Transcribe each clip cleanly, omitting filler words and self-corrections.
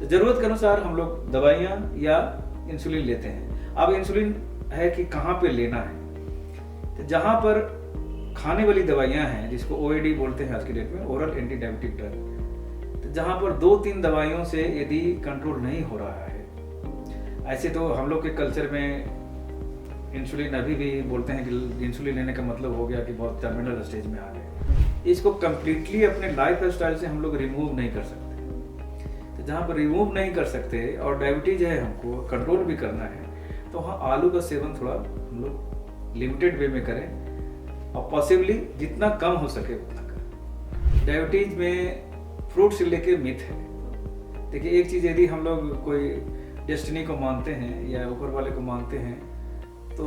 तो ज़रूरत के अनुसार हम लोग दवाइयाँ या इंसुलिन लेते हैं। अब इंसुलिन है कि कहाँ पे लेना है, तो जहाँ पर खाने वाली दवाइयाँ हैं जिसको ओएडी बोलते हैं आज की डेट में, ओरल एंटी डायबिटिक ड्रग, तो जहाँ पर 2-3 दवाइयों से यदि कंट्रोल नहीं हो रहा है, ऐसे तो हम लोग के कल्चर में इंसुलिन अभी भी बोलते हैं कि इंसुलिन लेने का मतलब हो गया कि बहुत टर्मिनल स्टेज में आ गए। इसको कम्प्लीटली अपने लाइफ स्टाइल से हम लोग रिमूव नहीं कर सकते। तो जहाँ पर रिमूव नहीं कर सकते और डायबिटीज है, हमको कंट्रोल भी करना है, तो वहाँ आलू का सेवन थोड़ा हम लोग लिमिटेड वे में करें और पॉसिबली जितना कम हो सके उतना करें। डायबिटीज में फ्रूट से लेके मिथ है। देखिए, एक चीज़ यदि हम लोग कोई डेस्टिनी को मानते हैं या ऊपर वाले को मानते हैं, तो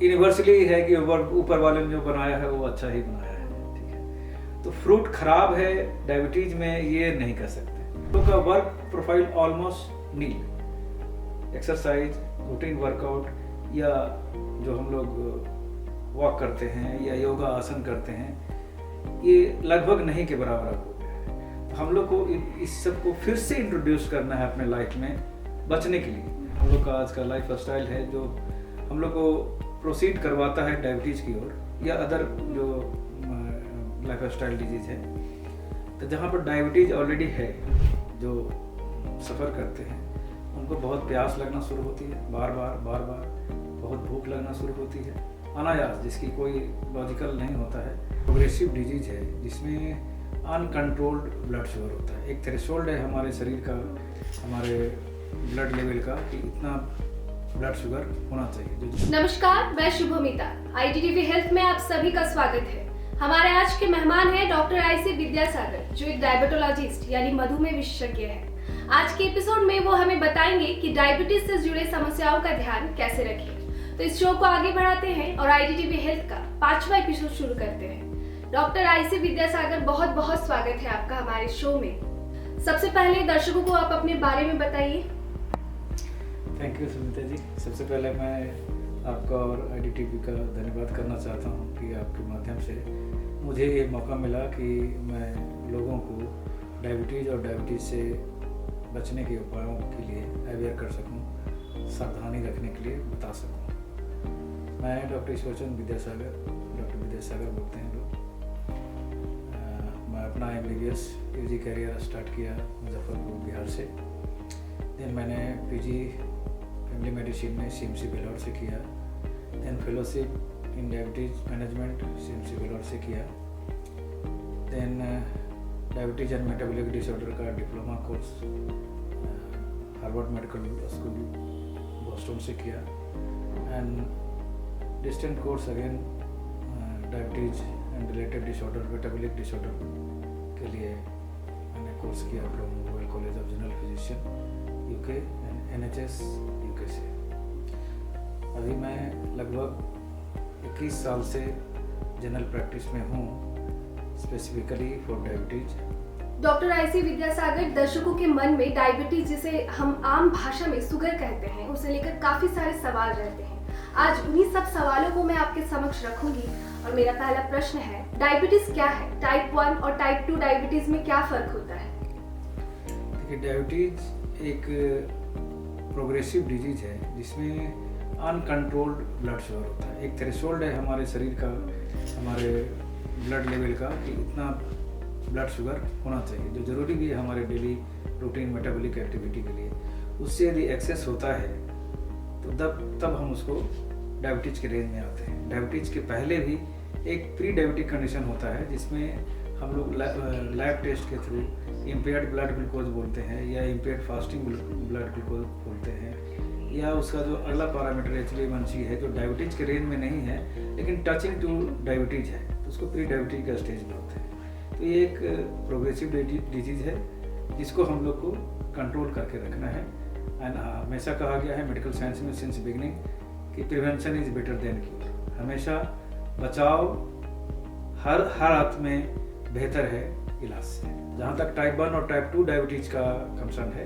यूनिवर्सली है कि ऊपर वाले ने जो बनाया है वो अच्छा ही बनाया है, ठीक है। तो फ्रूट खराब है डायबिटीज में, ये नहीं कर सकते। तो का work profile almost nil, exercise, routine workout या जो हम लोग वॉक करते हैं या योगा आसन करते हैं, ये लगभग नहीं के बराबर हो गया है। तो हम लोग को इस सब को फिर से इंट्रोड्यूस करना है अपने लाइफ में बचने के लिए। हम लोग का आज का लाइफ स्टाइल है जो हम लोग को प्रोसीड करवाता है डायबिटीज़ की ओर या अदर जो लाइफ स्टाइल डिजीज़ है। तो जहाँ पर डायबिटीज़ ऑलरेडी है, जो सफ़र करते हैं, उनको बहुत प्यास लगना शुरू होती है, बार बार बहुत भूख लगना शुरू होती है अनायास, जिसकी कोई लॉजिकल नहीं होता है। प्रोग्रेसिव डिजीज़ है जिसमें अनकंट्रोल्ड ब्लड शुगर होता है। एक थ्रेशोल्ड है हमारे शरीर का, हमारे ब्लड लेवल का, कि इतना ब्लड शुगर होना चाहिए। नमस्कार, मैं शुभमिता, IDTV हेल्थ में आप सभी का स्वागत है। हमारे आज के मेहमान हैं डॉक्टर IC विद्यासागर, जो एक डायबिटोलॉजिस्ट यानी मधुमेह विशेषज्ञ है। आज के एपिसोड में वो हमें बताएंगे कि डायबिटीज से जुड़े समस्याओं का ध्यान कैसे रखें। तो इस शो को आगे बढ़ाते हैं और IDTV हेल्थ का 5वां एपिसोड शुरू करते हैं। डॉक्टर IC विद्यासागर, बहुत बहुत स्वागत है आपका हमारे शो में। सबसे पहले दर्शकों को आप अपने बारे में बताइए। थैंक यू सुमिता जी। सबसे पहले मैं आपका और IDTV का धन्यवाद करना चाहता हूँ कि आपके माध्यम से मुझे ये मौका मिला कि मैं लोगों को डायबिटीज़ और डायबिटीज़ से बचने के उपायों के लिए अवेयर कर सकूँ, सावधानी रखने के लिए बता सकूँ। मैं डॉक्टर ईश्वरचंद विद्यासागर, डॉक्टर विद्यासागर बोलते हैं लोग। मैं अपना MBBS UG कैरियर स्टार्ट किया मुजफ्फरपुर, बिहार से। देन मैंने PG फैमिली मेडिसिन में CMC बेलोर से किया। Then fellowship in diabetes management CMC Vellore से किया। Then diabetes and metabolic disorder का diploma course Harvard medical school Boston से किया। And distant course again diabetes and related disorder, metabolic disorder के लिए मैंने कोर्स किया from Royal College of General Physician UK and NHS UK से। अभी मैं लगभग 21 साल से जनरल प्रैक्टिस में हूँ, specifically for diabetes. Doctor IC Vidyasagar, दर्शकों के मन में डायबिटीज, जिसे हम आम भाषा में शुगर कहते हैं, उसे लेकर काफी सारे सवाल रहते हैं। आज उन्हीं सब सवालों को मैं आपके समक्ष रखूंगी और मेरा पहला प्रश्न है, डायबिटीज क्या है? टाइप 1 और टाइप 2 डायबिटीज में क्या फर्क होता है? देखिए, डायबिटीज एक प्रोग्रेसिव डिजीज है जिसमें अनकंट्रोल्ड ब्लड शुगर होता है। एक थ्रेशोल्ड है हमारे शरीर का, हमारे ब्लड लेवल का, कि इतना ब्लड शुगर होना चाहिए, जो ज़रूरी भी है हमारे डेली रूटीन मेटाबॉलिक एक्टिविटी के लिए। उससे यदि एक्सेस होता है तो तब हम उसको डायबिटीज़ के रेंज में आते हैं। डायबिटीज़ के पहले भी एक प्री डायबिटिक कंडीशन होता है जिसमें हम लोग लैब टेस्ट के थ्रू इम्पेयर्ड ब्लड ग्लूकोज बोलते हैं या इम्पेयर्ड फास्टिंग ब्लड ग्लूकोज बोलते हैं, या उसका जो अगला पैरामीटर HbA1c है जो डायबिटीज़ के रेंज में नहीं है लेकिन टचिंग टू डायबिटीज़ है, तो उसको प्री डायबिटिक का स्टेज में होते हैं। तो ये एक प्रोग्रेसिव डिजीज़ है जिसको हम लोग को कंट्रोल करके रखना है। एंड हमेशा कहा गया है मेडिकल साइंस में सिंस बिगनिंग कि prevention is better than cure. हमेशा बचाव हर हाथ में बेहतर है इलाज से। जहाँ तक टाइप 1 और टाइप 2 डायबिटीज़ का कंसर्न है,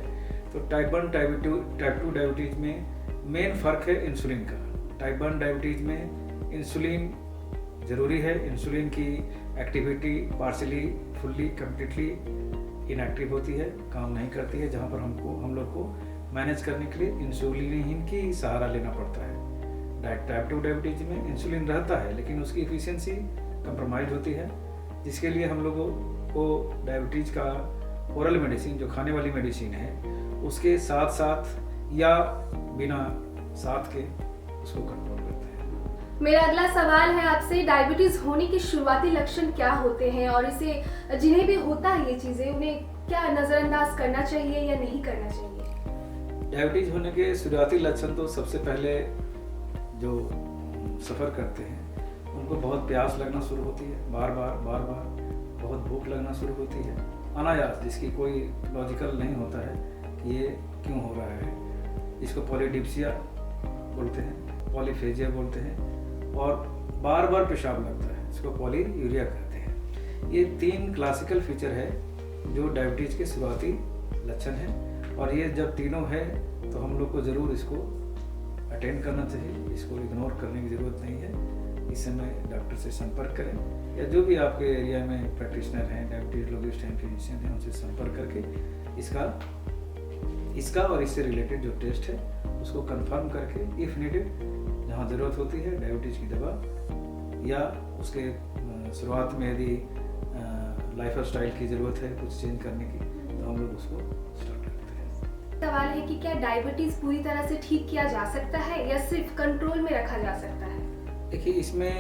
तो टाइप 1 टाइप 2 डायबिटीज़ में मेन फ़र्क है इंसुलिन का। टाइप 1 डायबिटीज़ में इंसुलिन ज़रूरी है, इंसुलिन की activity partially, fully, completely inactive होती है, काम नहीं करती है, जहाँ पर हम लोग को मैनेज करने के लिए इंसुलिन की सहारा लेना पड़ता है। टाइप 2 डायबिटीज में इंसुलिन रहता है लेकिन उसकी एफिशिएंसी कंप्रोमाइज होती है, जिसके लिए हम लोगों को डायबिटीज का ओरल मेडिसिन, जो खाने वाली मेडिसिन है, उसके साथ साथ या बिना साथ के उसको कंट्रोल करते हैं। मेरा अगला सवाल है आपसे, डायबिटीज होने के शुरुआती लक्षण क्या होते हैं और इसे जिन्हें भी होता है ये चीजें, उन्हें क्या नजरअंदाज करना चाहिए या नहीं करना चाहिए? डायबिटीज होने के शुरुआती लक्षण तो सबसे पहले जो सफ़र करते हैं उनको बहुत प्यास लगना शुरू होती है, बार बार बहुत भूख लगना शुरू होती है, अनायास, जिसकी कोई लॉजिकल नहीं होता है कि ये क्यों हो रहा है। इसको पॉलीडिप्सिया बोलते हैं, पॉलीफेजिया बोलते हैं, और बार बार पेशाब लगता है, इसको पॉलीयूरिया कहते हैं। ये 3 क्लासिकल फीचर है जो डायबिटीज के शुरुआती लक्षण हैं, और ये जब तीनों है तो हम लोग को ज़रूर इसको अटेंड करना चाहिए, इसको इग्नोर करने की ज़रूरत नहीं है। इस समय डॉक्टर से संपर्क करें, या जो भी आपके एरिया में प्रैक्टिशनर हैं, डायबिटीजोलॉजिस्ट हैं, फिजिशियन हैं, उनसे संपर्क करके इसका और इससे रिलेटेड जो टेस्ट है उसको कंफर्म करके, इफ़ नीडेड, जहाँ ज़रूरत होती है डायबिटीज़ की दवा, या उसके शुरुआत में यदि लाइफ स्टाइल की ज़रूरत है कुछ चेंज करने की, तो हम लोग उसको स्टार्ट करते हैं। सवाल है कि क्या डायबिटीज पूरी तरह से ठीक किया जा सकता है या सिर्फ कंट्रोल में रखा जा सकता है? देखिए, इसमें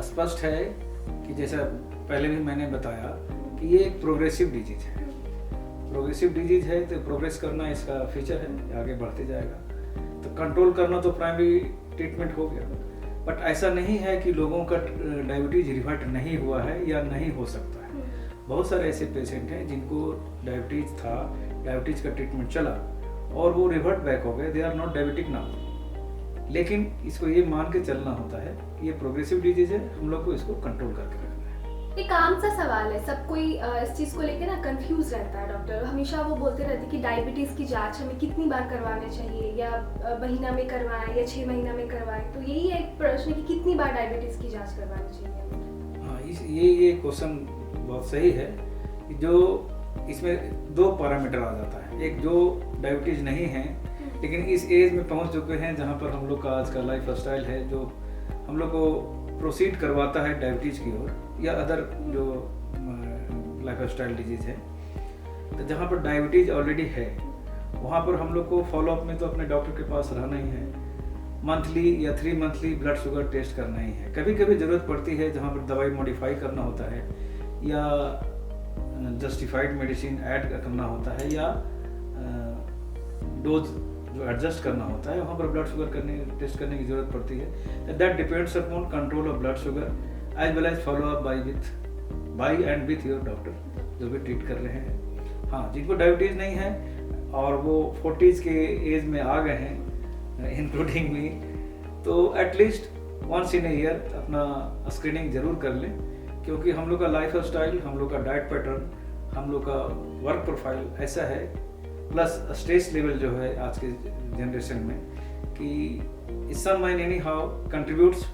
स्पष्ट है कि जैसा पहले भी मैंने बताया कि ये एक प्रोग्रेसिव डिजीज है। प्रोग्रेसिव डिजीज है तो प्रोग्रेस करना इसका फीचर है, आगे बढ़ते जाएगा। तो कंट्रोल करना तो प्राइमरी ट्रीटमेंट हो गया, बट ऐसा नहीं है कि लोगों का डायबिटीज रिवर्ट नहीं हुआ है या नहीं हो सकता है। बहुत सारे ऐसे पेशेंट हैं जिनको डायबिटीज था, डायबिटीज का ट्रीटमेंट चला और वो रिवर्ट बैक हो गए, they are not diabetic now. लेकिन इसको ये मान के चलना होता है कि ये प्रोग्रेसिव डिजीज है, हम लोग को इसको कंट्रोल करके रखना है। एक आम सा सवाल है, सब कोई इस चीज को लेकर ना कंफ्यूज रहता है। डॉक्टर हमेशा वो बोलते रहते हैं कि डायबिटीज की जांच हमें कितनी बार करवाना चाहिए, या महीना में करवाएं या 6 महीना में करवाएं। तो यही है एक प्रश्न कि कितनी बार डायबिटीज की जांच करवानी चाहिए? हाँ, ये क्वेश्चन बहुत सही है कि जो इसमें 2 पैरामीटर आ जाता है। एक जो डायबिटीज नहीं है लेकिन इस एज में पहुंच चुके हैं जहां पर हम लोग का आज का लाइफ स्टाइल है जो हम लोग को प्रोसीड करवाता है डायबिटीज की ओर, या अदर जो लाइफ स्टाइल डिजीज है। तो जहां पर डायबिटीज ऑलरेडी है वहां पर हम लोग को फॉलोअप में तो अपने डॉक्टर के पास रहना ही है, मंथली या 3 मंथली ब्लड शुगर टेस्ट करना ही है। कभी कभी ज़रूरत पड़ती है जहाँ पर दवाई मॉडिफाई करना होता है, या जस्टिफाइड मेडिसिन ऐड करना होता है, या डोज जो एडजस्ट करना होता है, वहाँ पर ब्लड शुगर टेस्ट करने की ज़रूरत पड़ती है। That depends upon control of blood sugar as well as follow up by and with your doctor जो भी ट्रीट कर रहे हैं। हाँ, जिनको डायबिटीज़ नहीं है और वो 40s के एज में आ गए हैं इंक्लूडिंग मी, तो at least once in a year अपना स्क्रीनिंग जरूर कर लें, क्योंकि हम लोग का लाइफ स्टाइल, हम लोग का डाइट पैटर्न, हम लोग का वर्क प्रोफाइल ऐसा है, प्लस स्ट्रेस लेवल जो है आज के जनरेशन में, कि some mine anyhow contributes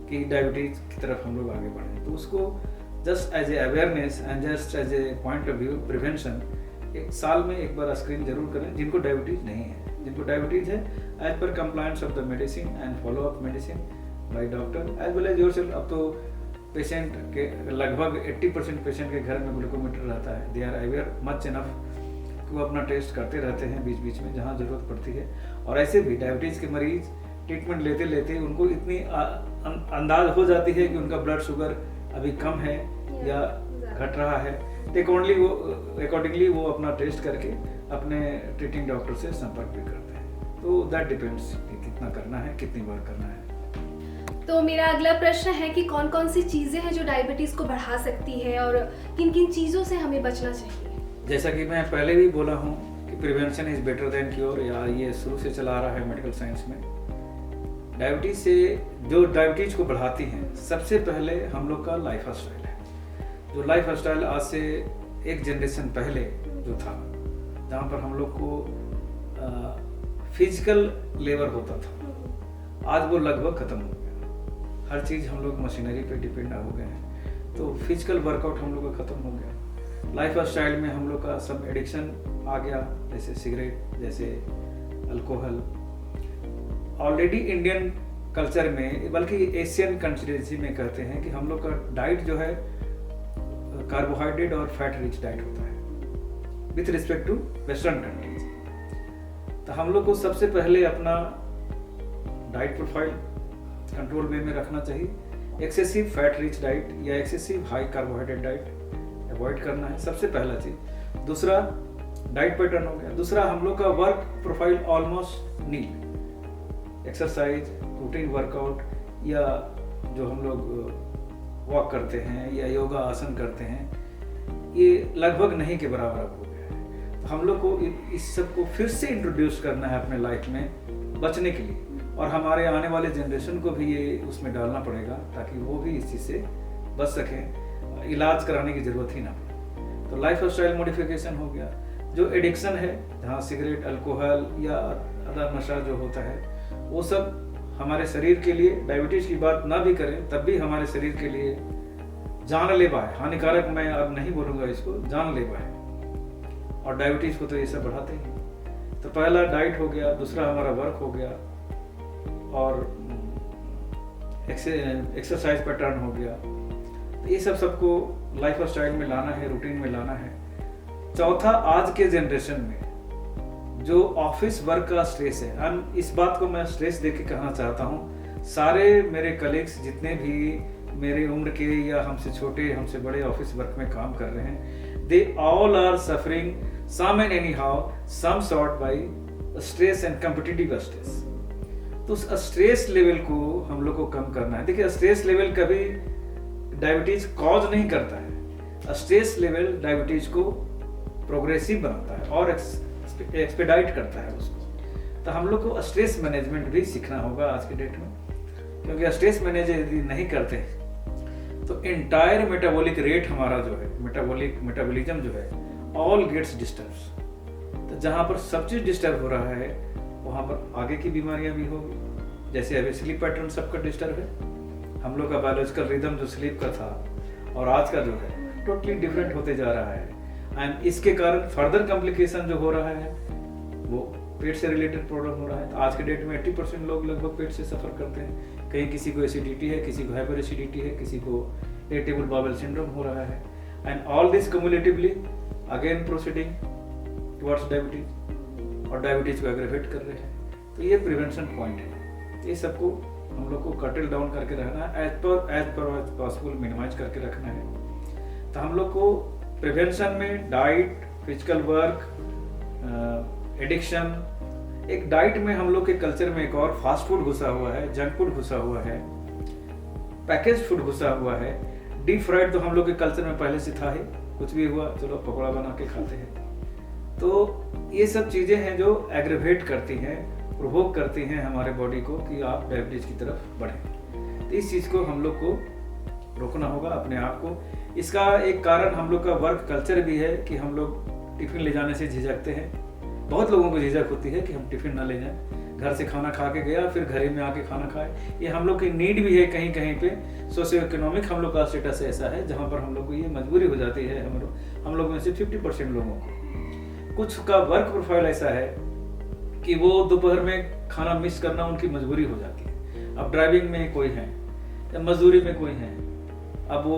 कि डायबिटीज की तरफ हम लोग आगे बढ़ें। तो उसको just as a awareness and just as a point of view prevention, एक साल में एक बार स्क्रीन जरूर करें जिनको डायबिटीज नहीं है। जिनको डायबिटीज है, एज पर compliance of the medicine and follow up medicine by doctor as well as yourself. अब तो पेशेंट के लगभग 80% पेशेंट के घर में ग्लूकोमीटर रहता है, they are aware much enough कि वो अपना टेस्ट करते रहते हैं बीच बीच में जहाँ ज़रूरत पड़ती है। और ऐसे भी डायबिटीज़ के मरीज ट्रीटमेंट लेते लेते उनको इतनी अंदाज हो जाती है कि उनका ब्लड शुगर अभी कम है या घट रहा है, तो अकॉर्डिंगली वो अपना टेस्ट करके अपने ट्रीटिंग डॉक्टर से संपर्क भी करते हैं। तो दैट डिपेंड्स कि कितना करना है, कितनी बार करना है। तो मेरा अगला प्रश्न है कि कौन कौन सी चीज़ें हैं जो डायबिटीज़ को बढ़ा सकती है और किन किन चीज़ों से हमें बचना चाहिए? जैसा कि मैं पहले भी बोला हूँ कि prevention is better than cure, या ये शुरू से चला आ रहा है मेडिकल साइंस में। डायबिटीज़ से जो डायबिटीज़ को बढ़ाती हैं, सबसे पहले हम लोग का लाइफ स्टाइल है। जो लाइफ स्टाइल आज से एक जनरेशन पहले जो था, जहाँ पर हम लोग को फिजिकल लेबर होता था, आज वो लगभग ख़त्म हो गया। हर चीज़ हम लोग मशीनरी पे डिपेंड हो गए हैं, तो फिजिकल वर्कआउट हम लोग का ख़त्म हो गया। लाइफ स्टाइल में हम लोग का सब एडिक्शन आ गया, जैसे सिगरेट, जैसे अल्कोहल। ऑलरेडी इंडियन कल्चर में, बल्कि एशियन कंट्रीज में कहते हैं कि हम लोग का डाइट जो है कार्बोहाइड्रेट और फैट रिच डाइट होता है with respect to western countries. तो हम लोग को सबसे पहले अपना डाइट प्रोफाइल कंट्रोल वे में रखना चाहिए। एक्सेसिव फैट रिच डाइट या excessive high carbohydrate diet avoid करना है, सबसे पहला चीज। दूसरा डाइट पैटर्न हो गया। दूसरा हम लोग का work profile almost nil, exercise, routine workout या जो हम लोग वॉक करते हैं या योगा आसन करते हैं, ये लगभग नहीं के बराबर अब हो गया है। तो हम लोग को इस सब को फिर से इंट्रोड्यूस करना है अपने लाइफ में बचने के लिए, और हमारे आने वाले जनरेशन को भी ये उसमें डालना पड़ेगा ताकि वो भी इस चीज़ से बच सकें, इलाज कराने की ज़रूरत ही ना पड़े। तो लाइफ स्टाइल मॉडिफिकेशन हो गया। जो एडिक्शन है, जहाँ सिगरेट, अल्कोहल या अदर नशा जो होता है, वो सब हमारे शरीर के लिए, डायबिटीज़ की बात ना भी करें तब भी हमारे शरीर के लिए जानलेवा है, हानिकारक मैं अब नहीं बोलूँगा इसको, जानलेवा है। और डायबिटीज़ को तो ये सब बढ़ाते हैं। तो पहला डाइट हो गया, दूसरा हमारा वर्क हो गया, और एक्सरसाइज पैटर्न हो गया। तो ये सबको लाइफ स्टाइल में लाना है, रूटीन में लाना है। चौथा, आज के जनरेशन में जो ऑफिस वर्क का स्ट्रेस है, हम इस बात को मैं स्ट्रेस दे के कहना चाहता हूँ, सारे मेरे कलीग्स जितने भी मेरे उम्र के या हमसे छोटे, हमसे बड़े ऑफिस वर्क में काम कर रहे हैं, they all are suffering some and anyhow some sort by stress and competitive stress. तो उस स्ट्रेस लेवल को हम लोग को कम करना है। देखिए, स्ट्रेस लेवल कभी डायबिटीज कॉज नहीं करता है, स्ट्रेस लेवल डायबिटीज को प्रोग्रेसिव बनाता है और एक्सपेडाइट करता है उसको। तो हम लोग को स्ट्रेस मैनेजमेंट भी सीखना होगा आज के डेट में, क्योंकि स्ट्रेस मैनेज यदि नहीं करते तो एंटायर मेटाबॉलिक रेट हमारा जो है, मेटाबॉलिज्म जो है, ऑल गेट्स डिस्टर्ब। तो जहाँ पर सब चीज डिस्टर्ब हो रहा है वहाँ पर आगे की बीमारियां भी होगी। जैसे अभी स्लीप पैटर्न सबका डिस्टर्ब है, हम लोग का बायोलॉजिकल रिदम जो स्लीप का था और आज का जो है टोटली डिफरेंट होते जा रहा है। एंड इसके कारण फर्दर कॉम्प्लिकेशन जो हो रहा है वो पेट से रिलेटेड प्रॉब्लम हो रहा है। तो आज के डेट में 80% लोग लगभग पेट से सफर करते हैं। कहीं किसी को एसिडिटी है, किसी को हाइपर एसिडिटी है, किसी को इरिटेबल बाउल सिंड्रोम हो रहा है। And all this cumulatively again proceeding towards diabetes, और डायबिटीज को एग्रेवेट कर रहे हैं। तो ये प्रिवेंशन पॉइंट है। ये सबको हम लोग को कटल डाउन करके रखना है, एज पॉसिबल मिनिमाइज करके रखना है। तो हम लोग को प्रिवेंशन में डाइट, फिजिकल वर्क, एडिक्शन, एक डाइट में हम लोग के कल्चर में एक और फास्ट फूड घुसा हुआ है, जंक फूड घुसा हुआ है, पैकेज फूड घुसा हुआ है। डीप फ्राइड तो हम लोग के कल्चर में पहले से था ही, कुछ भी हुआ चलो पकौड़ा बना के खाते हैं। तो ये सब चीजें हैं जो एग्रेवेट करती हैं, प्रोवोक करती हैं हमारे बॉडी को कि आप डायबिटीज की तरफ बढ़ें। तो इस चीज को हम लोग को रोकना होगा अपने आप को। इसका एक कारण हम लोग का वर्क कल्चर भी है कि हम लोग टिफिन ले जाने से झिझकते हैं। बहुत लोगों को झिझक होती है कि हम टिफिन ना ले जाएं, घर से खाना खा के गया फिर घर में आके खाना खाए। ये हम लोग की नीड भी है, कहीं कहीं पे सोशियो इकोनॉमिक हम लोग का स्टेटस ऐसा है जहाँ पर हम लोग को ये मजबूरी हो जाती है। हम लोग में से 50% लोगों को, कुछ का वर्क प्रोफाइल ऐसा है कि वो दोपहर में खाना मिस करना उनकी मजबूरी हो जाती है। अब ड्राइविंग में कोई है या मजदूरी में कोई है, अब वो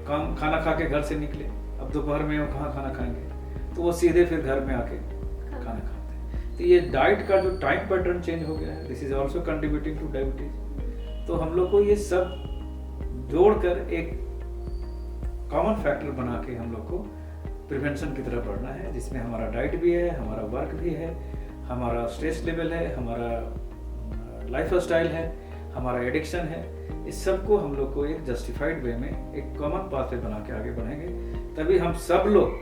काम खाना खा के घर से निकले, अब दोपहर में वो कहाँ खाना खाएंगे, तो वो सीधे फिर घर में आके खाना खाते हैं। तो ये डाइट का जो टाइम पैटर्न चेंज हो गया है, this is also contributing two diabetes. तो हम लोग को ये सब जोड़कर एक कॉमन फैक्टर बना के हम लोग को प्रिवेंशन की तरफ बढ़ना है, जिसमें हमारा डाइट भी है, हमारा वर्क भी है, हमारा स्ट्रेस लेवल है, हमारा लाइफ स्टाइल है, हमारा एडिक्शन है। इस सब को हम लोग को एक जस्टिफाइड वे में एक कॉमन पाथवे बना के आगे बढ़ेंगे, तभी हम सब लोग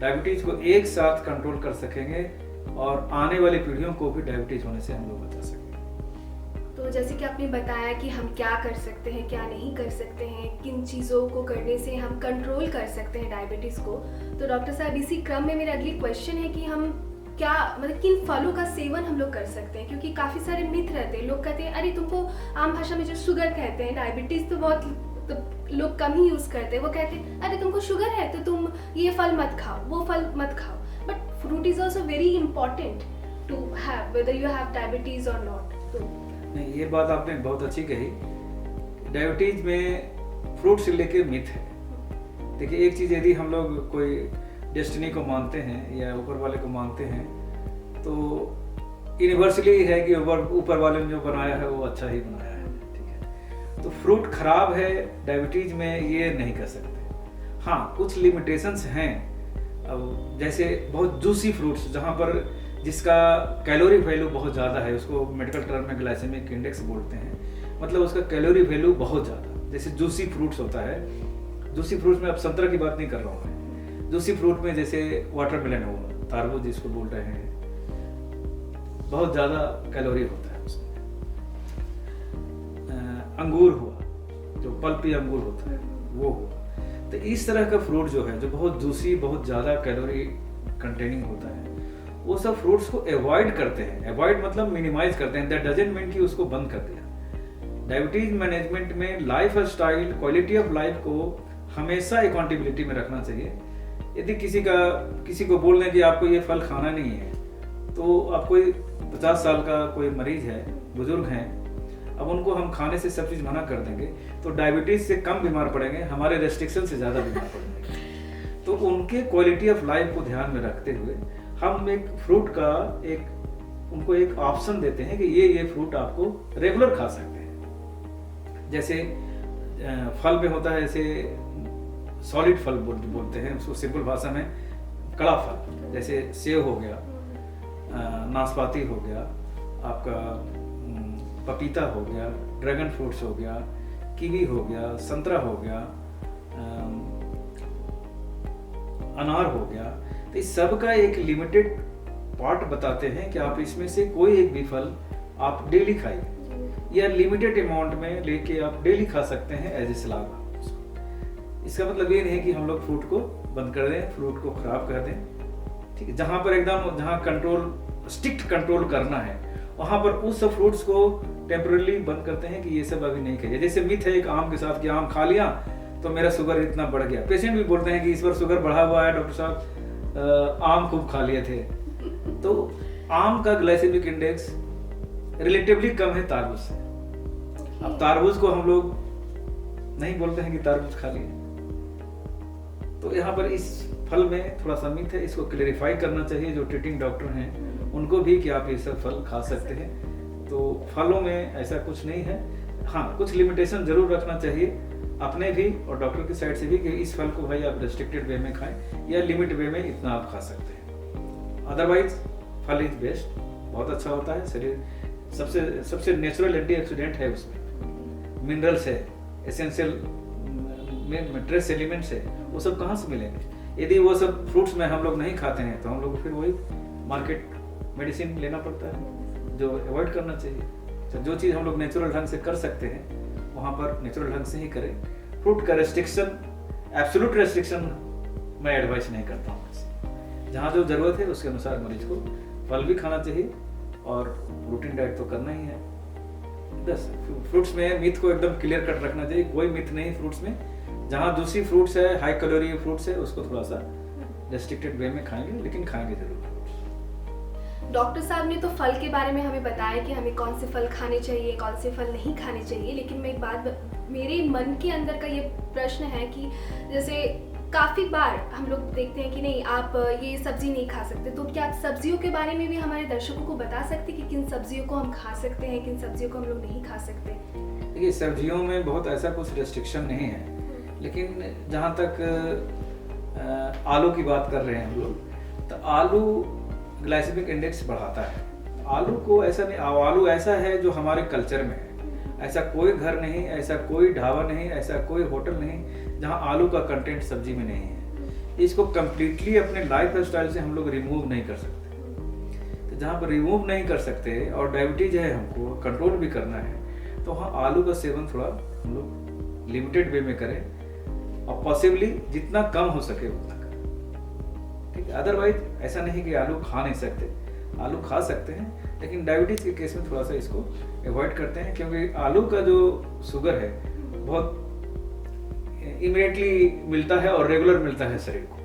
डायबिटीज को एक साथ कंट्रोल कर सकेंगे और आने वाली पीढ़ियों को भी डायबिटीज होने से हम लोग बचा सकेंगे। तो जैसे कि आपने बताया कि हम क्या कर सकते हैं, क्या नहीं कर सकते हैं, किन चीज़ों को करने से हम कंट्रोल कर सकते हैं डायबिटीज़ को, तो डॉक्टर साहब इसी क्रम में मेरा अगली क्वेश्चन है कि हम क्या मतलब किन फलों का सेवन हम लोग कर सकते हैं, क्योंकि काफ़ी सारे मिथ रहते हैं। लोग कहते हैं अरे तुमको आम भाषा में जो शुगर कहते हैं, डायबिटीज़ तो बहुत तो लोग कम ही यूज करते हैं। वो कहते हैं अरे तुमको शुगर है तो तुम ये फल मत खाओ, वो फल मत खाओ। But fruit is also very important to have whether you have diabetes और नॉट। तो नहीं, ये बात आपने बहुत अच्छी कही। डायबिटीज में फ्रूट से लेके मिथ है। देखिए, एक चीज़ यदि हम लोग कोई डेस्टिनी को मानते हैं या ऊपर वाले को मानते हैं तो यूनिवर्सली है कि ऊपर वाले ने जो बनाया है वो अच्छा ही बनाया है, ठीक है। तो फ्रूट खराब है डायबिटीज में, ये नहीं कह सकते। हाँ, कुछ लिमिटेशंस हैं। अब जैसे बहुत जूसी फ्रूट्स जहाँ पर जिसका कैलोरी वैल्यू बहुत ज़्यादा है, उसको मेडिकल टर्म में ग्लाइसेमिक इंडेक्स बोलते हैं, मतलब उसका कैलोरी वैल्यू बहुत ज़्यादा, जैसे जूसी फ्रूट्स होता है। जूसी फ्रूट्स में अब संतरा की बात नहीं कर रहा हूँ मैं। जूसी फ्रूट में जैसे वाटरमेलन हुआ, तारबूज जिसको बोल रहे हैं, बहुत ज़्यादा कैलोरी होता है उसमें। अंगूर हुआ, जो पल्पी अंगूर होता है वो हुआ। तो इस तरह का फ्रूट जो है, जो बहुत जूसी, बहुत ज़्यादा कैलोरी कंटेनिंग होता है, वो सब फ्रूट्स को अवॉइड करते हैं। अवॉइड मतलब मिनिमाइज करते हैं। दैट डजंट मीन कि उसको बंद कर दिया। डायबिटीज मैनेजमेंट में life style, quality of life को हमेशा अकाउंटेबिलिटी में रखना चाहिए। यदि किसी को बोल दें कि आपको ये फल खाना नहीं है, तो आप कोई 50 साल का कोई मरीज है, बुजुर्ग हैं, अब उनको हम खाने से सब चीज़ मना कर देंगे तो डायबिटीज से कम बीमार पड़ेंगे, हमारे रेस्ट्रिक्शन से ज़्यादा बीमार पड़ेंगे। तो उनके क्वालिटी ऑफ लाइफ को ध्यान में रखते हुए हम एक फ्रूट का उनको एक ऑप्शन देते हैं कि ये फ्रूट आपको रेगुलर खा सकते हैं। जैसे फल में होता है, जैसे सॉलिड फल बोलते हैं उसको सिंपल भाषा में, कड़ा फल, जैसे सेब हो गया, नाशपाती हो गया, आपका पपीता हो गया, ड्रैगन फ्रूट्स हो गया, कीवी हो गया, संतरा हो गया, अनार हो गया। तो इस सब का एक लिमिटेड पार्ट बताते हैं कि आप इसमें से कोई एक भी फल आप डेली खाइए, या लिमिटेड अमाउंट में लेके आप डेली खा सकते हैं एज ए सलाद। इसका मतलब ये नहीं कि हम लोग फ्रूट को बंद कर दें, फ्रूट को खराब कर दें, ठीक है। जहाँ पर एकदम जहाँ कंट्रोल, स्ट्रिक्ट कंट्रोल करना है, वहाँ पर उस सब फ्रूट्स को टेम्पररी बंद करते हैं कि ये सब अभी नहीं खाइए। जैसे मिथ है एक आम के साथ कि आम खा लिया तो मेरा शुगर इतना बढ़ गया। पेशेंट भी बोलते हैं कि इस बार शुगर बढ़ा हुआ है डॉक्टर साहब, आम खूब खा लिए थे। तो आम का ग्लाइसेमिक इंडेक्स रिलेटिवली कम है तारबूज से। अब तारबूज को हम लोग नहीं बोलते हैं कि तारबूज खा लिए। तो यहाँ पर इस फल में थोड़ा सा मिथ है, इसको क्लेरिफाई करना चाहिए जो ट्रीटिंग डॉक्टर हैं उनको भी, कि आप ये सब फल खा सकते हैं। तो फलों में ऐसा कुछ नहीं है। हाँ, कुछ लिमिटेशन जरूर रखना चाहिए अपने भी और डॉक्टर की साइड से भी, कि इस फल को भाई आप रेस्ट्रिक्टेड वे में खाएं या लिमिट वे में इतना आप खा सकते हैं। अदरवाइज फल इज बेस्ट, बहुत अच्छा होता है। शरीर सबसे नेचुरल एंटीऑक्सीडेंट है, उसमें मिनरल्स है, एसेंशियल ट्रेस एलिमेंट्स है, वो सब कहाँ से मिलेंगे? यदि वो सब फ्रूट्स में हम लोग नहीं खाते हैं तो हम लोग फिर वही मार्केट मेडिसिन लेना पड़ता है, जो अवॉइड करना चाहिए। तो जो चीज़ हम लोग नेचुरल ढंग से कर सकते हैं वहाँ पर नेचुरल ढंग से ही करें। फ्रूट का रेस्ट्रिक्शन, एब्सोल्यूट रेस्ट्रिक्शन मैं एडवाइस नहीं करता हूँ। जहाँ जो ज़रूरत है उसके अनुसार मरीज को फल भी खाना चाहिए और रूटीन डाइट तो करना ही है। बस फ्रूट्स में मिथ को एकदम क्लियर कट रखना चाहिए, कोई मिथ नहीं फ्रूट्स में। जहाँ दूसरी फ्रूट्स है, हाई कैलोरी फ्रूट्स है, उसको थोड़ा सा रेस्ट्रिक्टेड वे में खाएंगे, लेकिन खाएंगे जरूर। डॉक्टर साहब ने तो फल के बारे में हमें बताया कि हमें कौन से फल खाने चाहिए, कौन से फल नहीं खाने चाहिए। लेकिन मैं एक बात, मेरे मन के अंदर का ये प्रश्न है कि जैसे काफ़ी बार हम लोग देखते हैं कि नहीं आप ये सब्जी नहीं खा सकते, तो क्या आप सब्जियों के बारे में भी हमारे दर्शकों को बता सकते कि किन सब्जियों को हम खा सकते हैं, किन सब्जियों को हम लोग नहीं खा सकते? देखिए, सब्जियों में बहुत ऐसा कुछ रेस्ट्रिक्शन नहीं है, लेकिन जहाँ तक आलू की बात कर रहे हैं हम लोग, तो आलू ग्लाइसेमिक इंडेक्स बढ़ाता है। आलू को ऐसा नहीं, आलू ऐसा है जो हमारे कल्चर में है। ऐसा कोई घर नहीं, ऐसा कोई ढाबा नहीं, ऐसा कोई होटल नहीं जहाँ आलू का कंटेंट सब्जी में नहीं है। इसको कम्प्लीटली अपने लाइफ स्टाइल से हम लोग रिमूव नहीं कर सकते। तो जहाँ पर रिमूव नहीं कर सकते और डायबिटीज है, हमको कंट्रोल भी करना है, तो वहाँ आलू का सेवन थोड़ा हम लोग लिमिटेड वे में करें और पॉसिबली जितना कम हो सके उतना करें, ठीक है। अदरवाइज ऐसा नहीं कि आलू खा नहीं सकते, आलू खा सकते हैं, लेकिन डायबिटीज के केस में थोड़ा सा इसको अवॉइड करते हैं, क्योंकि आलू का जो शुगर है बहुत इमीडिएटली मिलता है और रेगुलर मिलता है शरीर को,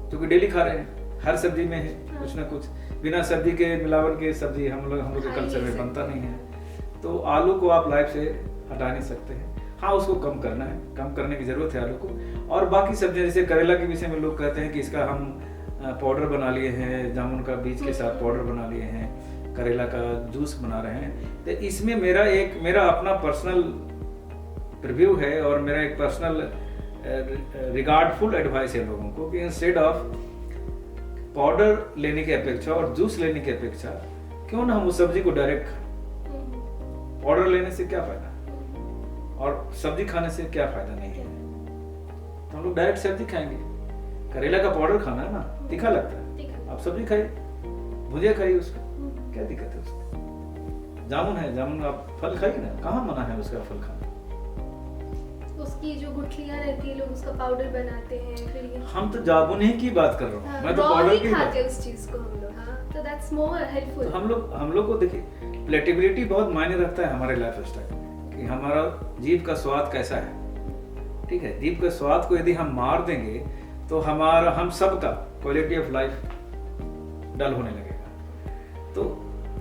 क्योंकि डेली खा रहे हैं, हर सब्जी में है कुछ ना कुछ। बिना सब्जी के मिलावट के सब्जी हम लोग के कल्चर में बनता नहीं है। तो आलू को आप लाइफ से हटा नहीं सकते हैं। हाँ, उसको कम करना है, कम करने की जरूरत है आलू को। और बाकी सब्जियां जैसे करेला के विषय में लोग कहते हैं कि इसका हम पाउडर बना लिए हैं, जामुन का बीज के साथ पाउडर बना लिए हैं, करेला का जूस बना रहे हैं। तो इसमें मेरा अपना पर्सनल रिव्यू है और मेरा एक पर्सनल रिगार्डफुल एडवाइस है लोगों को कि इंस्टेड ऑफ पाउडर लेने की अपेक्षा और जूस लेने की अपेक्षा क्यों ना हम उस सब्जी को डायरेक्ट खाएं। पाउडर लेने से क्या फायदा और सब्जी खाने से क्या फायदा नहीं है। तो हम लोग डायरेक्ट सब्जी खाएंगे। करेला का पाउडर खाना है ना, तीखा लगता है, आप सब्जी खाइए, भुजिया खाइए, उसका क्या दिक्कत है उसका। जामुन है, जामुन आप फल खाइए ना, कहाँ मना है उसका फल खाना। उसकी जो गुठलियां रहती है लोग उसका पाउडर बनाते हैं, फिर ये हम तो जामुन ही की बात कर रहा हूँ, मैं तो पाउडर की खाते हैं उस चीज को हम लोग। हाँ, तो दैट्स मोर हेल्पफुल। हम लोग को देखिए, प्लेटेबिलिटी बहुत मायने रखता है हमारे लाइफ स्टाइल कि हमारा जीभ का स्वाद कैसा है। ठीक है, जीभ के स्वाद को यदि हम मार देंगे तो हम सबका क्वालिटी ऑफ लाइफ डल होने लगेगा। तो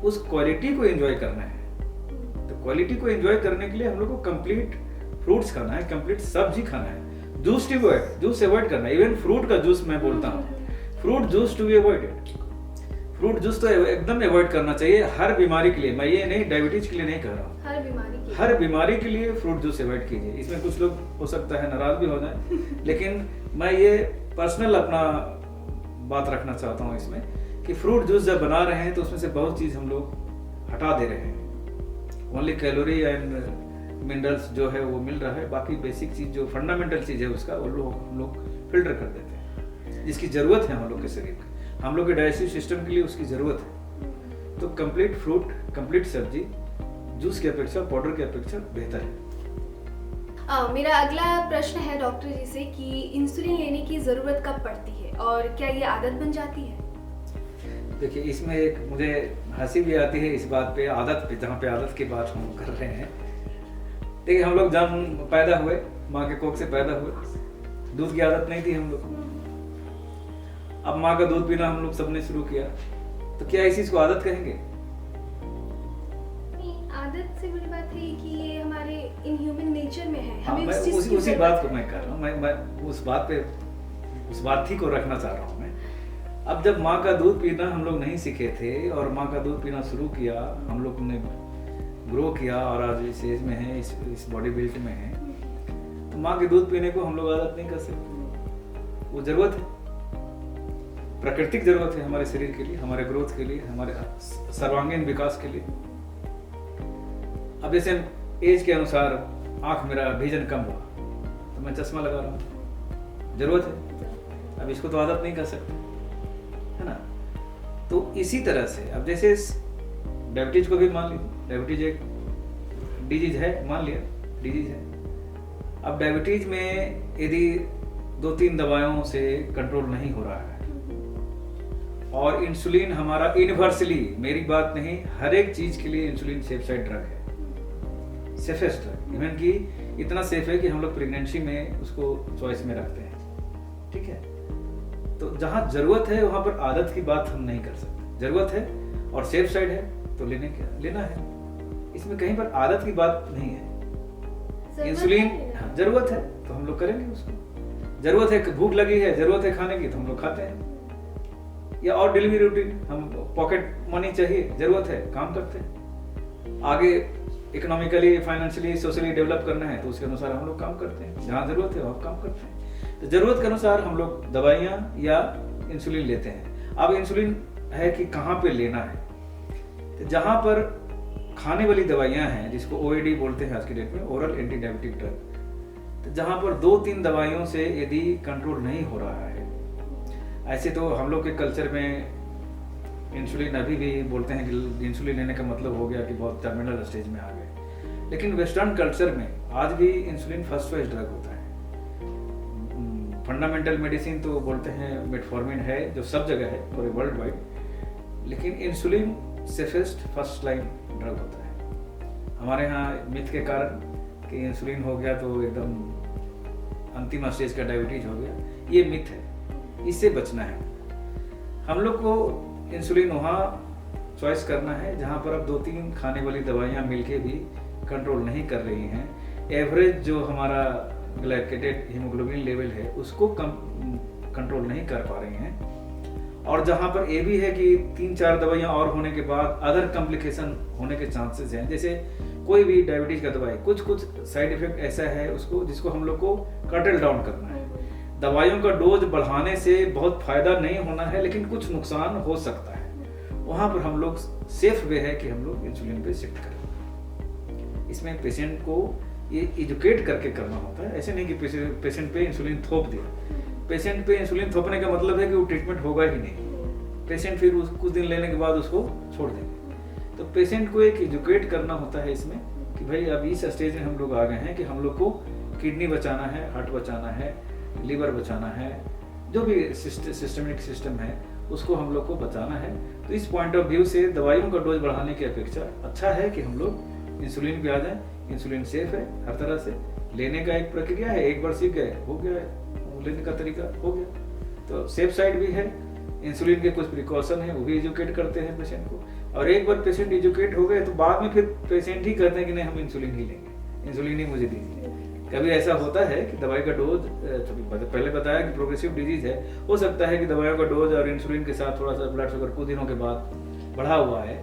उस क्वालिटी को एंजॉय करना है। तो क्वालिटी को एंजॉय करने के लिए हम लोग को कंप्लीट फ्रूट्स खाना है, कंप्लीट सब्जी खाना है। जूस अवॉइड करना है। इवन फ्रूट का जूस मैं बोलता हूँ, fruit juice to be avoided. Fruit juice तो एकदम अवॉइड करना चाहिए हर बीमारी के लिए। मैं ये नहीं डायबिटीज के लिए नहीं कह रहा हूँ, हर बीमारी के लिए फ्रूट जूस अवॉइड कीजिए। इसमें कुछ लोग हो सकता है नाराज भी हो जाए, लेकिन मैं ये पर्सनल अपना बात रखना चाहता हूँ इसमें कि फ्रूट जूस जब बना रहे हैं तो उसमें से बहुत चीज हम लोग हटा दे रहे हैं। ओनली कैलोरी एंड मिनरल्स जो है वो मिल रहा है, बाकी बेसिक चीज जो फंडामेंटल चीज है उसका वो हम लोग फिल्टर कर देते हैं, जिसकी जरूरत है हम लोग के शरीर में, हम लोग के डाइजेस्टिव सिस्टम के लिए उसकी जरूरत है। तो कंप्लीट फ्रूट, कंप्लीट सब्जी जूस की अपेक्षा, पाउडर की अपेक्षा बेहतर है। मेरा अगला प्रश्न है डॉक्टर जी से कि इंसुलिन लेने की जरूरत कब पड़ती है और क्या ये आदत बन जाती है? देखिए, इसमें एक मुझे हंसी भी आती है इस बात पे, आदत पे, जहाँ पे आदत की बात हम कर रहे हैं। देखिए, हम लोग जब पैदा हुए, माँ के कोख से पैदा हुए, दूध की आदत नहीं थी हम लोग। अब माँ का दूध पीना हम लोग सबने शुरू किया, तो क्या इस चीज को आदत कहेंगे? आदत से बड़ी बात है कि ये हमारे इन ह्यूमन नेचर में है। हाँ, मैं उसी बात को मैं कर रहा हूँ, मैं उस बात ही को रखना चाह रहा हूँ मैं। अब जब माँ का दूध पीना हम लोग नहीं सीखे थे और माँ का दूध पीना शुरू किया, हम लोग ने ग्रो किया और आज इस एज में है, इस बॉडी बिल्ड में है, तो माँ के दूध पीने को हम लोग आदत नहीं कर सकते। वो जरूरत है, प्राकृतिक जरूरत है हमारे शरीर के लिए, हमारे ग्रोथ के लिए, हमारे सर्वांगीण विकास के लिए। अब जैसे एज के अनुसार आंख मेरा विजन कम हुआ तो मैं चश्मा लगा रहा हूँ, जरूरत है। अब इसको तो आदत नहीं कर सकते, है ना। तो इसी तरह से अब जैसे डायबिटीज को भी मान लीजिए, डायबिटीज एक डिजीज है, मान लिया डिजीज है। अब डायबिटीज में यदि 2-3 दवाइयों से कंट्रोल नहीं हो रहा है और इंसुलिन हमारा यूनिवर्सली, मेरी बात नहीं, हर एक चीज के लिए इंसुलिन सेफ साइड ड्रग है, सेफेस्ट ड्रग। इवन कि इतना सेफ है कि हम लोग प्रेगनेंसी में उसको चॉइस में रखते हैं। ठीक है, तो जहां जरूरत है वहां पर आदत की बात हम नहीं कर सकते। जरूरत है और सेफ साइड है तो लेना है, इसमें कहीं पर आदत की बात नहीं है। इंसुलिन जरूरत है तो हम लोग करेंगे उसको। जरूरत है, भूख लगी है, जरूरत है खाने की तो हम लोग खाते हैं, या और डेली रूटीन, हम पॉकेट मनी चाहिए, जरूरत है, काम करते हैं। आगे इकोनॉमिकली, फाइनेंशियली, सोशली डेवलप करना है तो उसके अनुसार हम लोग काम करते हैं, जहाँ जरूरत है वहाँ काम करते हैं। तो जरूरत के अनुसार हम लोग दवाइयाँ या इंसुलिन लेते हैं। अब इंसुलिन है कि कहाँ पे लेना है, तो जहाँ पर खाने वाली दवाइयाँ हैं जिसको OAD बोलते हैं आज की डेट में, ओरल एंटी डायबिटिक ड्रग, तो जहाँ पर 2-3 दवाइयों से यदि कंट्रोल नहीं हो रहा है, ऐसे तो हम लोग के कल्चर में इंसुलिन अभी भी बोलते हैं कि इंसुलिन लेने का मतलब हो गया कि बहुत टर्मिनल स्टेज में आ गए, लेकिन वेस्टर्न कल्चर में आज भी इंसुलिन फर्स्ट चॉइस ड्रग होता है। फंडामेंटल मेडिसिन तो बोलते हैं मेटफॉर्मिन है जो सब जगह है पूरे वर्ल्ड वाइड, लेकिन insulin safest first line drug होता है। हमारे यहाँ मिथ के कारण कि इंसुलिन हो गया तो एकदम अंतिम स्टेज का डायबिटीज हो गया, ये मिथ है, इससे बचना है। हम लोग को इंसुलिन वहाँ चॉइस करना है जहाँ पर अब 2-3 खाने वाली दवाइयाँ मिलके भी कंट्रोल नहीं कर रही हैं। एवरेज जो हमारा ग्लाइकेटेड हीमोग्लोबिन लेवल है उसको कंट्रोल नहीं कर पा रही हैं, और जहाँ पर ये भी है कि 3-4 दवाइयाँ और होने के बाद अदर कॉम्प्लिकेशन होने के चांसेस हैं। जैसे कोई भी डायबिटीज का दवाई कुछ साइड इफेक्ट ऐसा है उसको जिसको हम लोग को कटल डाउन करना है। दवाइयों का डोज बढ़ाने से बहुत फायदा नहीं होना है, लेकिन कुछ नुकसान हो सकता है। वहाँ पर हम लोग सेफ वे है कि हम लोग इंसुलिन पे शिफ्ट करें। इसमें पेशेंट को ये एजुकेट करके करना होता है, ऐसे नहीं कि पेशेंट पे इंसुलिन थोप दिया। पेशेंट पे इंसुलिन थोपने का मतलब है कि वो ट्रीटमेंट होगा ही नहीं, पेशेंट फिर कुछ दिन लेने के बाद उसको छोड़ देंगे। तो पेशेंट को एक एजुकेट करना होता है इसमें कि भाई अब इस स्टेज में हम लोग आ गए हैं कि हम लोग को किडनी बचाना है, हार्ट बचाना है, लीवर बचाना है, जो भी सिस्टमिक सिस्टम है उसको हम लोग को बचाना है। तो इस पॉइंट ऑफ व्यू से दवाइयों का डोज बढ़ाने की अपेक्षा अच्छा है कि हम लोग इंसुलिन पे आ जाएं। इंसुलिन सेफ है हर तरह से, लेने का एक प्रक्रिया है, एक बार सीख गए हो गया है, लेने का तरीका हो गया। तो सेफ साइड भी है, इंसुलिन के कुछ प्रिकॉशन है वो भी एजुकेट करते हैं पेशेंट को, और एक बार पेशेंट एजुकेट हो गए तो बाद में फिर पेशेंट ही कहते हैं कि नहीं हम इंसुलिन ही लेंगे, इंसुलिन ही मुझे दीजिए। कभी ऐसा होता है कि दवाई का डोज, पहले बताया कि प्रोग्रेसिव डिजीज है, हो सकता है कि दवाइयों का डोज और इंसुलिन के साथ थोड़ा सा ब्लड शुगर कुछ दिनों के बाद बढ़ा हुआ है,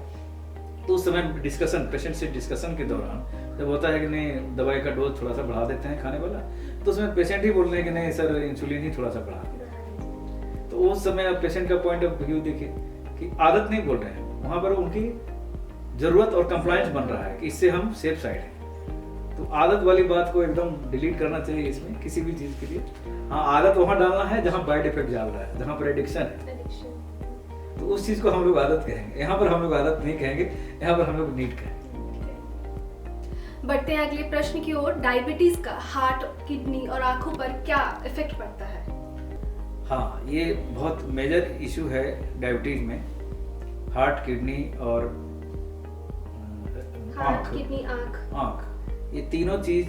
तो उस समय डिस्कशन, पेशेंट से डिस्कशन के दौरान जब होता है कि नहीं दवाई का डोज थोड़ा सा बढ़ा देते हैं खाने वाला, तो उसमें पेशेंट ही बोल रहे हैं कि नहीं सर इंसुलिन ही थोड़ा सा बढ़ा दें। तो उस समय आप पेशेंट का पॉइंट ऑफ व्यू देखिए कि आदत नहीं बोल रहे हैं, वहाँ पर उनकी जरूरत और कंप्लायंस बन रहा है कि इससे हम सेफ साइड हैं। तो आदत वाली बात को एकदम डिलीट करना चाहिए इसमें किसी भी चीज के लिए। हाँ, आदत वहाँ डालना है जहाँ बैड इफेक्ट डाल रहा है, जहाँ पर एडिक्शन है, तो उस चीज को हम लोग आदत कहेंगे। यहाँ पर हम लोग आदत नहीं कहेंगे, यहाँ पर हम लोग नीड कहेंगे। बढ़ते हैं अगले प्रश्न की ओर। डायबिटीज का हार्ट, किडनी और आंखों पर क्या इफेक्ट पड़ता है? हाँ, ये बहुत मेजर इशू है डायबिटीज में। हार्ट, किडनी और आँख, ये तीनों चीज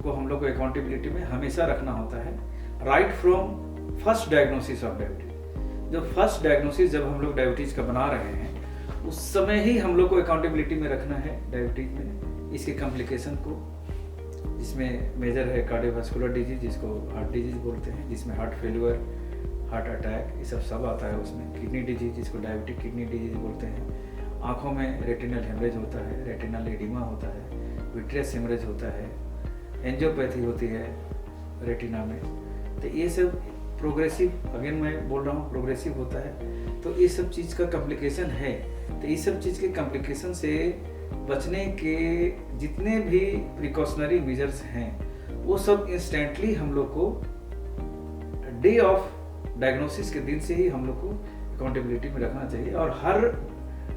को हम लोग को अकाउंटेबिलिटी में हमेशा रखना होता है, right from first diagnosis of diabetes. जो फर्स्ट डायग्नोसिस जब हम लोग डायबिटीज का बना रहे हैं उस समय ही हम लोग को अकाउंटेबिलिटी में रखना है डायबिटीज में, इसके कॉम्प्लिकेशन को, जिसमें मेजर है कार्डियोवास्कुलर डिजीज जिसको हार्ट डिजीज बोलते हैं, जिसमें हार्ट फेल्यूर, हार्ट अटैक, ये सब आता है उसमें। किडनी डिजीज जिसको डायबिटिक किडनी डिजीज बोलते हैं। आँखों में रेटिनल हेमरेज होता है, रेटिनल एडिमा होता है, विट्रियस हेमरेज होता है, एंजियोपैथी होती है रेटिना में। तो ये सब प्रोग्रेसिव, अगेन मैं बोल रहा हूँ प्रोग्रेसिव होता है, तो ये सब चीज़ का कॉम्प्लिकेशन है। तो ये सब चीज़ के कॉम्प्लिकेशन से बचने के जितने भी प्रिकॉशनरी मेजर्स हैं वो सब इंस्टेंटली हम लोग को डे ऑफ डायग्नोसिस के दिन से ही हम लोग को अकाउंटेबिलिटी में रखना चाहिए। और हर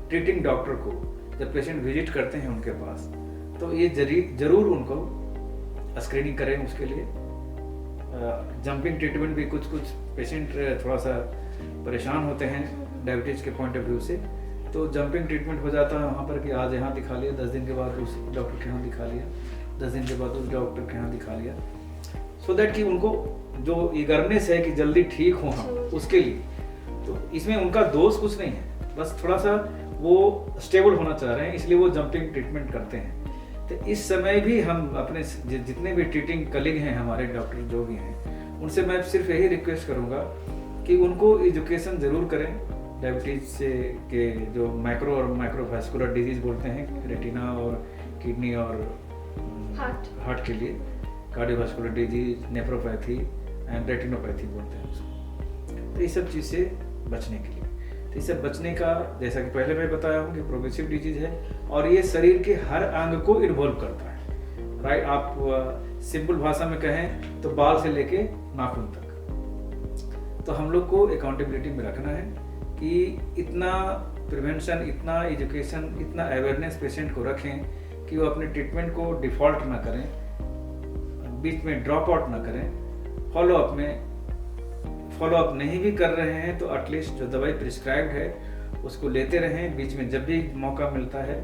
ट्रीटिंग डॉक्टर को जब पेशेंट विजिट करते हैं उनके पास, तो ये जरूर उनको स्क्रीनिंग करें उसके लिए। जंपिंग ट्रीटमेंट भी कुछ पेशेंट थोड़ा सा परेशान होते हैं डायबिटीज के पॉइंट ऑफ व्यू से, तो जंपिंग ट्रीटमेंट हो जाता है वहाँ पर कि आज यहाँ दिखा लिया, 10 दिन के बाद उस डॉक्टर के यहाँ दिखा लिया, 10 दिन के बाद उस डॉक्टर के यहाँ दिखा लिया, सो दैट कि उनको जो ईगरनेस है कि जल्दी ठीक हो हम उसके लिए। तो इसमें उनका दोष कुछ नहीं है, बस थोड़ा सा वो स्टेबल होना चाह रहे हैं, इसलिए वो जंपिंग ट्रीटमेंट करते हैं। तो इस समय भी हम अपने जितने भी ट्रीटिंग कलीग हैं हमारे डॉक्टर जो भी हैं, उनसे मैं सिर्फ यही रिक्वेस्ट करूंगा कि उनको एजुकेशन ज़रूर करें डायबिटीज से के जो मैक्रो और माइक्रोवास्कुलर डिजीज बोलते हैं, रेटिना और किडनी और हार्ट के लिए cardiovascular disease, nephropathy and retinopathy बोलते हैं उसको। तो इस सब चीज़ से बचने के लिए, तो इससे बचने का जैसा कि पहले मैं बताया हूँ कि प्रोग्रेसिव डिजीज है और ये शरीर के हर अंग को इन्वॉल्व करता है, राइट। आप सिंपल भाषा में कहें तो बाल से लेके नाखून तक। तो हम लोग को अकाउंटेबिलिटी में रखना है कि इतना प्रिवेंशन, इतना एजुकेशन, इतना अवेयरनेस पेशेंट को रखें कि वो अपने ट्रीटमेंट को डिफॉल्ट ना करें, बीच में ड्रॉप आउट ना करें। फॉलो अप नहीं भी कर रहे हैं तो एटलीस्ट जो दवाई प्रिस्क्राइब्ड है उसको लेते रहें। बीच में जब भी मौका मिलता है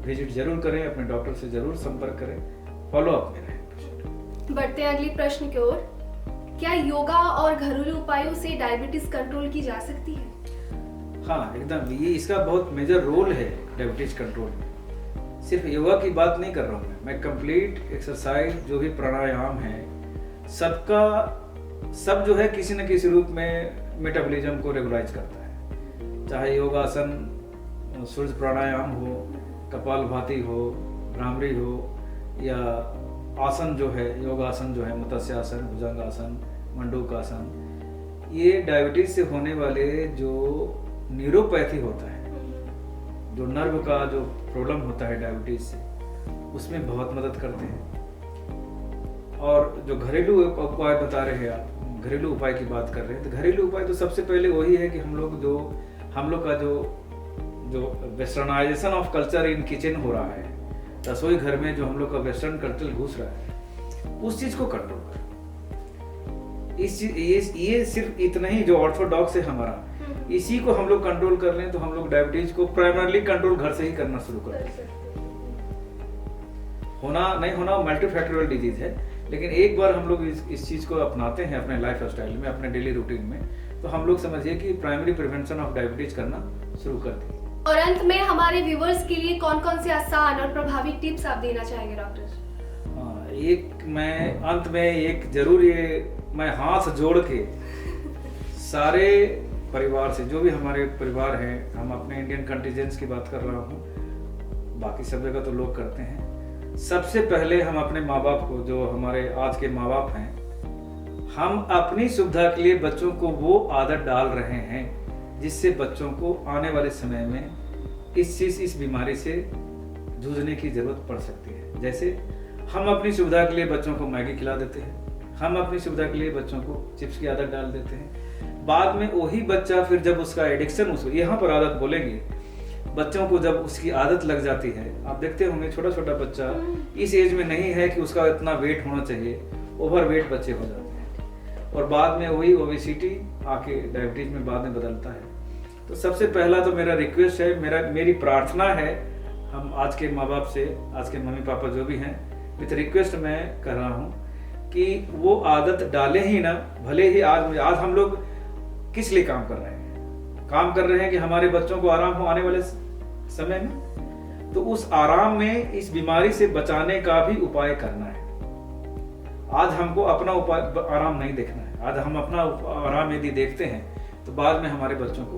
विजिट जरूर करें, अपने डॉक्टर से जरूर संपर्क करें, फॉलो अप में रहें। बढ़ते हैं अगली प्रश्न की ओर। क्या योगा और घरेलू उपायों से डायबिटीज कंट्रोल की जा सकती है? हाँ एकदम, ये इसका बहुत मेजर रोल है डायबिटीज कंट्रोल में। सिर्फ योगा की बात नहीं कर रहा हूँ मैं कंप्लीट एक्सरसाइज जो भी प्राणायाम है सबका सब जो है किसी न किसी रूप में मेटाबॉलिज्म को रेगुलाइज करता है। चाहे योगासन, सूर्य प्राणायाम हो, कपालभाति हो, भ्रामरी हो, या आसन जो है योगासन जो है मत्स्यासन, भुजंगासन, मंडूकासन, ये डायबिटीज से होने वाले जो न्यूरोपैथी होता है, जो नर्व का जो प्रॉब्लम होता है डायबिटीज से, उसमें बहुत मदद करते हैं। और जो घरेलू उपाय बता रहे हैं आप, घरेलू उपाय की बात कर रहे हैं, तो घरेलू उपाय तो सबसे पहले वही है कि हम लोग का जो westernization of culture in kitchen हो रहा है, रसोई घर में जो हम लोग का वेस्टर्न कल्चर घुस रहा है, उस चीज को कंट्रोल करें। ये सिर्फ इतना ही जो ऑर्थोडॉक्स है हमारा, इसी को हम लोग कंट्रोल कर लें तो हम लोग डायबिटीज को प्राइमरली कंट्रोल घर से ही करना शुरू कर दें। होना नहीं होना मल्टीफैक्टोरियल डिजीज है, लेकिन एक बार हम लोग इस चीज को अपनाते हैं अपने लाइफ स्टाइल में, अपने डेली रूटीन में, तो हम लोग समझिए कि प्राइमरी प्रिवेंशन ऑफ डायबिटीज करना शुरू कर दें। और अंत में हमारे व्यूअर्स के लिए कौन कौन से आसान और प्रभावी टिप्स आप देना चाहेंगे डॉक्टर? मैं हाथ जोड़ के सारे परिवार से, जो भी हमारे परिवार हैं, हम अपने इंडियन कंटीजेंट्स की बात कर रहा हूँ, बाकी सब जगह तो लोग करते हैं, सबसे पहले हम अपने माँ बाप को, जो हमारे आज के माँ बाप हैं, हम अपनी सुविधा के लिए बच्चों को वो आदत डाल रहे हैं जिससे बच्चों को आने वाले समय में इस बीमारी से जूझने की जरूरत पड़ सकती है। जैसे हम अपनी सुविधा के लिए बच्चों को मैगी खिला देते हैं, हम अपनी सुविधा के लिए बच्चों को चिप्स की आदत डाल देते हैं, बाद में वही बच्चा फिर जब उसका एडिक्शन, उसको यहाँ पर आदत बोलेंगे, बच्चों को जब उसकी आदत लग जाती है, आप देखते होंगे छोटा छोटा बच्चा इस एज में नहीं है कि उसका इतना वेट होना चाहिए, ओवर वेट बच्चे हो जाते हैं, और बाद में वही ओबेसिटी आके डायबिटीज में बाद में बदलता है। तो सबसे पहला तो मेरा रिक्वेस्ट है, मेरी प्रार्थना है हम आज के माँ बाप से, आज के मम्मी पापा जो भी हैं, विथ रिक्वेस्ट मैं कर रहा हूँ कि वो आदत डालें ही ना, भले ही आज हम लोग किस लिए काम कर रहे हैं, काम कर रहे हैं कि हमारे बच्चों को आराम हो आने वाले समय में, तो उस आराम में इस बीमारी से बचाने का भी उपाय करना है। आज हमको अपना उपाय आराम नहीं देखना है, आज हम अपना आराम यदि देखते हैं तो बाद में हमारे बच्चों को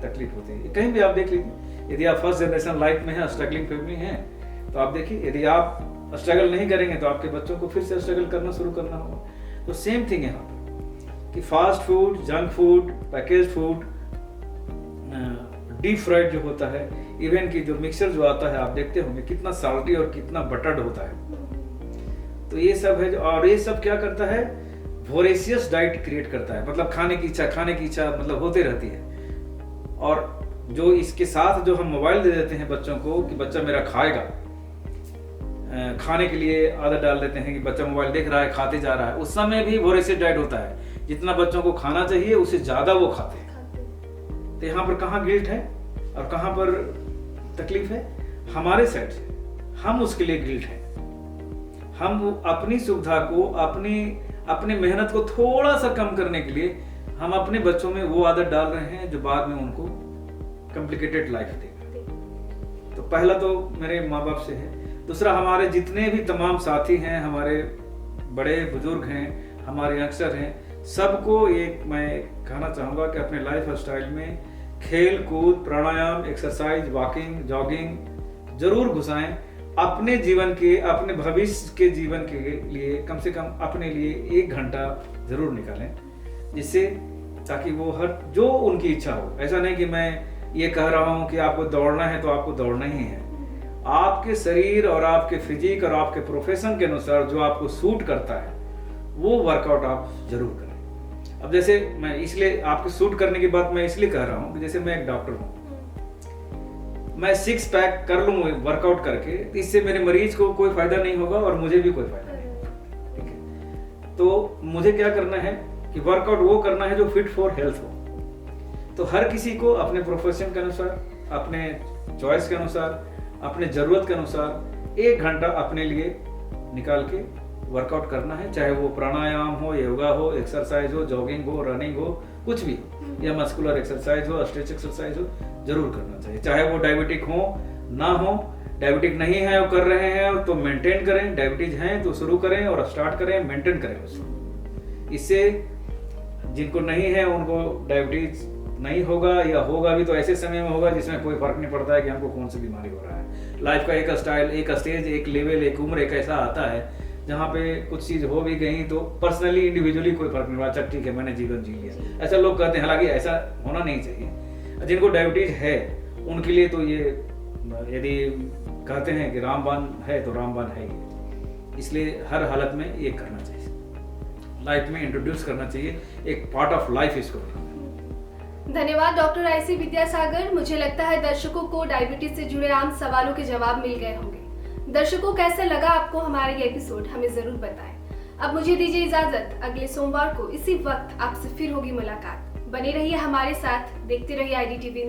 तकलीफ होती है। कहीं भी आप देख लीजिए, यदि आप फर्स्ट जनरेशन लाइफ में हैं, स्ट्रगलिंग फैमिली हैं, तो आप देखिए यदि आप स्ट्रगल नहीं करेंगे तो आपके बच्चों को फिर से स्ट्रगल करना शुरू करना होगा। तो सेम थिंग है यहाँ पर कि fast food, junk food, package food, deep fried जो होता है, इवन की जो मिक्सचर जो आता है, आप देखते होंगे कितना साल्टी और कितना बटर्ड होता है। तो ये सब है, और ये सब क्या करता है, वोरेशियस डाइट क्रिएट करता है, मतलब खाने की इच्छा मतलब होते रहती है। और जो इसके साथ जो हम मोबाइल दे देते हैं बच्चों को कि बच्चा मेरा खाएगा, खाने के लिए आदत डाल देते हैं कि बच्चा मोबाइल देख रहा है, खाते जा रहा है, उस समय भी वोरेशियस डाइट होता है, जितना बच्चों को खाना चाहिए उससे ज्यादा वो खाते हैं। तो यहाँ पर कहाँ गिल्ट है और कहाँ पर तकलीफ है, हमारे साइड से, हम उसके लिए गिल्ट है। हम अपनी सुविधा को, अपनी मेहनत को थोड़ा सा कम करने के लिए हम अपने बच्चों में वो आदत डाल रहे हैं जो बाद में उनको कॉम्प्लिकेटेड लाइफ देगा। तो पहला तो मेरे माँ बाप से है। दूसरा, हमारे जितने भी तमाम साथी हैं, हमारे बड़े बुजुर्ग हैं, हमारे यंगस्टर हैं, सबको एक मैं कहना चाहूँगा कि अपने लाइफ स्टाइल में खेल कूद, प्राणायाम, एक्सरसाइज, वॉकिंग, जॉगिंग जरूर घुसाएं। अपने जीवन के, अपने भविष्य के जीवन के लिए कम से कम अपने लिए 1 घंटा जरूर निकालें, जिससे ताकि वो हर जो उनकी इच्छा हो। ऐसा नहीं कि मैं ये कह रहा हूँ कि आपको दौड़ना है तो आपको दौड़ना ही है। आपके शरीर और आपके फिजिक और आपके प्रोफेशन के अनुसार जो आपको सूट करता है वो वर्कआउट आप जरूर करें। अब जैसे मैं इसलिए आपके सूट करने की बात मैं इसलिए कह रहा हूँ कि जैसे मैं एक डॉक्टर हूँ, मैं 6 पैक कर लूँ वर्कआउट करके, इससे मेरे मरीज को कोई फायदा नहीं होगा और मुझे भी कोई फायदा नहीं होगा। ठीक है, तो मुझे क्या करना है कि वर्कआउट वो करना है जो फिट फॉर हेल्थ हो। तो हर किसी को अपने प्रोफेशन के अनुसार, अपने चॉइस के अनुसार, अपने जरूरत के अनुसार 1 घंटा अपने लिए निकाल के वर्कआउट करना है, चाहे वो प्राणायाम हो, योगा हो, एक्सरसाइज हो, जॉगिंग हो, रनिंग हो, कुछ भी हो, या मस्कुलर एक्सरसाइज हो, स्ट्रेच एक्सरसाइज हो, जरूर करना चाहिए। चाहे वो डायबिटिक हो ना हो, डायबिटिक नहीं है और कर रहे हैं तो मेंटेन करें, डायबिटीज हैं तो शुरू करें और स्टार्ट करें, मेंटेन करें उसको। इससे जिनको नहीं है उनको डायबिटीज नहीं होगा, या होगा भी तो ऐसे समय में होगा जिसमें कोई फर्क नहीं पड़ता है कि हमको कौन सी बीमारी हो रहा है। लाइफ का एक स्टाइल, एक स्टेज, एक लेवल, एक उम्र, एक ऐसा आता है जहाँ पे कुछ चीज़ हो भी गई तो पर्सनली इंडिविजुअली कोई फर्क नहीं पड़ा, अच्छा ठीक है मैंने जीवन जी लिया, ऐसा लोग कहते हैं। हालांकि ऐसा होना नहीं चाहिए। जिनको डायबिटीज है उनके लिए तो ये, यदि कहते हैं कि रामबाण है तो रामबाण है ही, इसलिए हर हालत में ये करना चाहिए, लाइफ में इंट्रोड्यूस करना चाहिए, एक पार्ट ऑफ लाइफ इसको। धन्यवाद डॉक्टर आईसी विद्यासागर। मुझे लगता है दर्शकों को डायबिटीज से जुड़े आम सवालों के जवाब मिल गए होंगे। दर्शकों कैसे लगा आपको हमारा ये एपिसोड, हमें जरूर बताएं। अब मुझे दीजिए इजाजत, अगले सोमवार को इसी वक्त आपसे फिर होगी मुलाकात। बने रहिए हमारे साथ, देखते रहिए IDTV।